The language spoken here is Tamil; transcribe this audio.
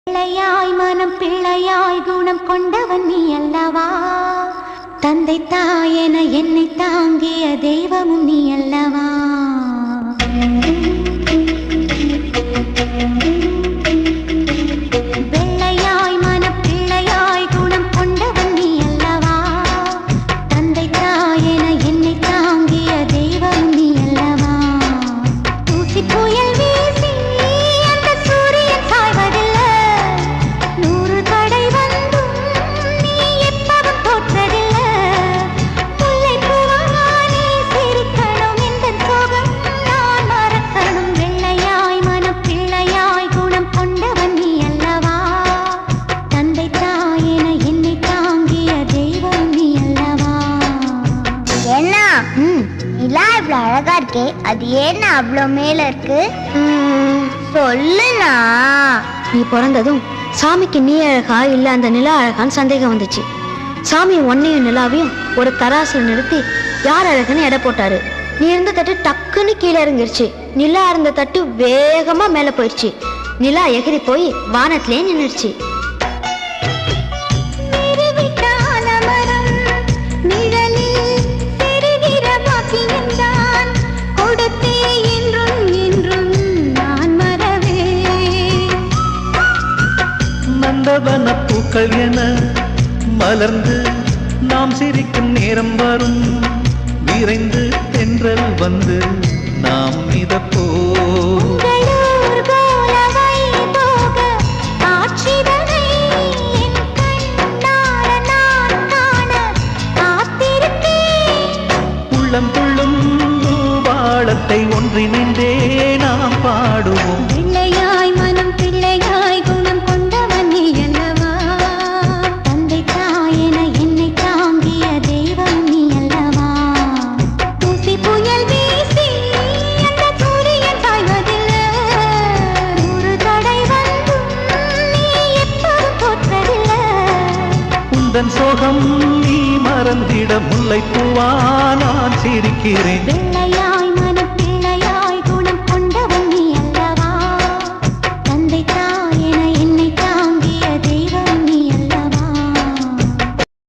பிள்ளையாய் மனம் பிள்ளையாய் குணம் கொண்டவன் நீ அல்லவா? தந்தை தாயென என்னை தாங்கிய தெய்வமும் நீ அல்லவா? பிள்ளையாய் மனம் பிள்ளையாய் குணம் கொண்டவன் நீ அல்லவா? தந்தை தாயென என்னை தாங்கிய தெய்வமும் நீ அல்லவா? தூசி புயல் வீசி அந்த சூரியன் சாய்வதில்லை, நூறு தடை வந்தும் நீ எப்பவும் தோற்றதில்லை. முல்லை பூவானே சிரிக்கணும், இந்த சோகம் நான் மறக்கணும். வெள்ளையாய் மனம் பிள்ளையாய் குணம் கொண்டவன் நீ அல்லவா? தந்தை தாயென என்னை தாங்கிய தெய்வம் நீ அல்லவா? என்ன நிலா இவ்வளவு அழகா இருக்கே, அது ஏன்னா அவ்வளவு மேல இருக்கு? சொல்லுண்ணா. நீ பிறந்ததும் சாமிக்கு நீ அழகா இல்ல அந்த நிலா அழகான்னு சந்தேகம் வந்துச்சு. சாமி ஒன்னையும் நிலாவையும் ஒரு தராசுல நிறுத்தி யார் அழகுன்னு எடை போட்டாரு. நீ இருந்த தட்டு டக்குன்னு கீழே இறங்கிருச்சு, நிலா இருந்த தட்டு வேகமா மேல போயிடுச்சு. நிலா எகிரி போய் வானத்திலே நின்னுடுச்சு. நந்தவன பூக்கள் என மலர்ந்து நாம் சிரிக்கும் நேரம் வரும், விரைந்து தென்றல் வந்து நாம் மிதப்போ. உள்ளம் துள்ளும் பூபாளத்தை ஒன்றினின்றே நாம் பாடுவோம். பிள்ளையாய் மனம் பிள்ளையாய் குணம் கொண்டவன் நீ அல்லவா? தந்தை தாயென என்னை தாங்கிய தெய்வம் நீ அல்லவா? தூசி புயல் வீசி அந்த சூரியன் சாய்வதில்லை, நூறு தடை வந்தும் நீ எப்பவும் தோற்றதில்லை. உந்தன் சோகம் நீ மறந்திட முல்லை பூவா நான் சிரிக்கிறேன். வெள்ளையாய்